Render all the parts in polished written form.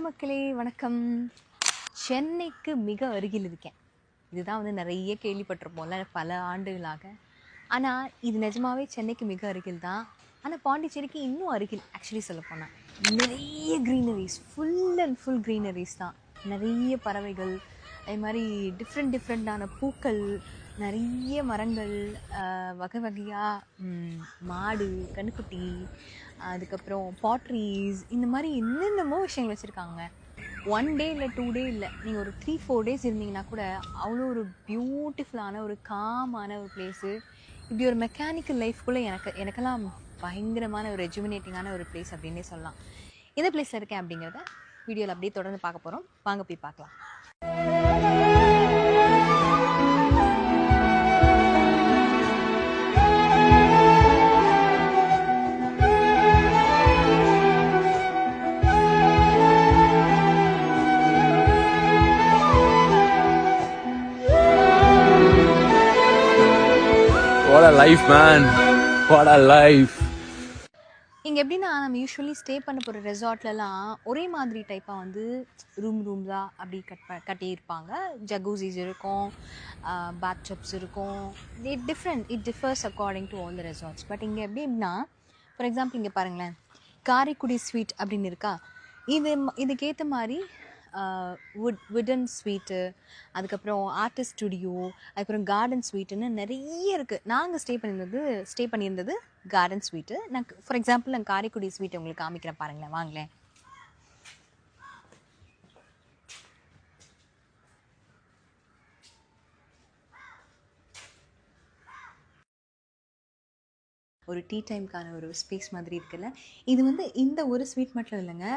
மக்களே வணக்கம். சென்னைக்கு மிக அருகில் இருக்கேன். இதுதான் நிறைய கேள்விப்பட்டிருப்போம்ல பல ஆண்டுகளாக. ஆனால் இது நிஜமாவே சென்னைக்கு மிக அருகில் தான். ஆனால் பாண்டிச்சேரிக்கு இன்னும் அருகில். ஆக்சுவலி சொல்லப்போனால் நிறைய greeneries, full and full greeneries தான். நிறைய பறவைகள், அதே மாதிரி டிஃப்ரெண்ட்டான பூக்கள், நிறைய மரங்கள், வகை வகையாக மாடு, கன்றுக்குட்டி, அதுக்கப்புறம் பாட்ரீஸ், இந்த மாதிரி என்னென்னமோ விஷயங்கள் வச்சுருக்காங்க. 1 டே இல்லை 2 டே இல்லை, நீங்கள் ஒரு 3-4 டேஸ் இருந்தீங்கன்னா கூட அவ்வளோ ஒரு பியூட்டிஃபுல்லான ஒரு காமான ஒரு பிளேஸு. இப்படி ஒரு மெக்கானிக்கல் லைஃப்குள்ளே எனக்கெல்லாம் பயங்கரமான ஒரு ரெஜுமினேட்டிங்கான ஒரு பிளேஸ் அப்படின்னே சொல்லலாம். எந்த பிளேஸில் இருக்கேன் அப்படிங்கிறத வீடியோவில் அப்படியே தொடர்ந்து பார்க்க போகிறோம். வாங்க போய் பார்க்கலாம். What a life, man. What a life. இங்கே எப்படின்னா, நம்ம யூஸ்வலி ஸ்டே பண்ண போகிற ரெசார்ட்லலாம் ஒரே மாதிரி டைப்பாக ரூம்ஸாக அப்படி கட்டியிருப்பாங்க. ஜக்கூசிஸ் இருக்கும், பாத்டப்ஸ் இருக்கும். It differs according to all the resorts. But இங்கே எப்படின்னா, ஃபார் எக்ஸாம்பிள் இங்கே பாருங்களேன், காரைக்குடி ஸ்வீட் அப்படின்னு இருக்கா. இதுக்கேற்ற மாதிரி வுடன் ஸ்வீட்டு, அதுக்கப்புறம் ஆர்டிஸ்ட் ஸ்டுடியோ, அதுக்கப்புறம் கார்டன் ஸ்வீட்டுன்னு நிறைய இருக்குது. நாங்கள் ஸ்டே பண்ணியிருந்தது கார்டன் ஸ்வீட்டு. ஃபார் எக்ஸாம்பிள் நான் காரைக்குடி ஸ்வீட் உங்களுக்கு காமிக்கிறேன் பாருங்களேன், வாங்களேன். ஒரு டீ டைம்க்கான ஒரு ஸ்பேஸ் மாதிரி இருக்குல்ல. இது இந்த ஒரு ஸ்வீட் மட்டும் இல்லைங்க.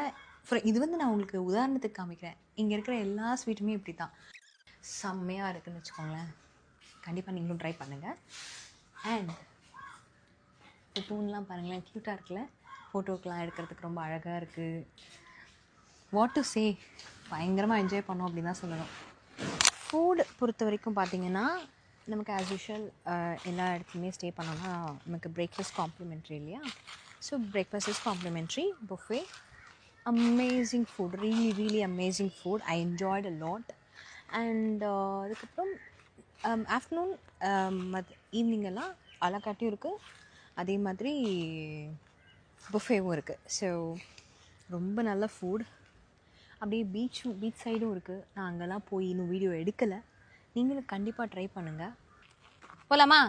இது நான் உங்களுக்கு உதாரணத்துக்கு காமிக்கிறேன். இங்கே இருக்கிற எல்லா ஸ்வீட்டுமே இப்படி தான் செம்மையாக இருக்குதுன்னு வச்சுக்கோங்களேன். கண்டிப்பாக நீங்களும் ட்ரை பண்ணுங்கள். அண்ட் இந்த தூண்லாம் பாருங்களேன், க்யூட்டாக இருக்குல்ல. ஃபோட்டோக்கெலாம் எடுக்கிறதுக்கு ரொம்ப அழகாக இருக்குது. வாட் டு சே, பயங்கரமாக என்ஜாய் பண்ணோம் அப்படின்னு தான் சொல்லணும். ஃபுட் பொறுத்த வரைக்கும் பார்த்திங்கன்னா, நமக்கு ஆஸ் யூஷுவல் எல்லா இடத்துலையுமே ஸ்டே பண்ணோன்னா நமக்கு பிரேக்ஃபாஸ்ட் காம்ப்ளிமெண்ட்ரி இல்லையா. So breakfast is complimentary, buffet. Amazing food, really amazing food. I enjoyed a lot. And அதுக்கப்புறம் ஆஃப்டர்நூன் ஈவினிங் எல்லாம் அலக்காட்டியும் இருக்குது, அதே மாதிரி புஃபேவும் இருக்குது. ஸோ ரொம்ப நல்ல ஃபுட். அப்படியே பீச் சைடும் இருக்குது. நான் அங்கெல்லாம் போய் இன்னும் வீடியோ எடுக்கலை. நீங்களும் கண்டிப்பாக ட்ரை பண்ணுங்கள். போகலாமா?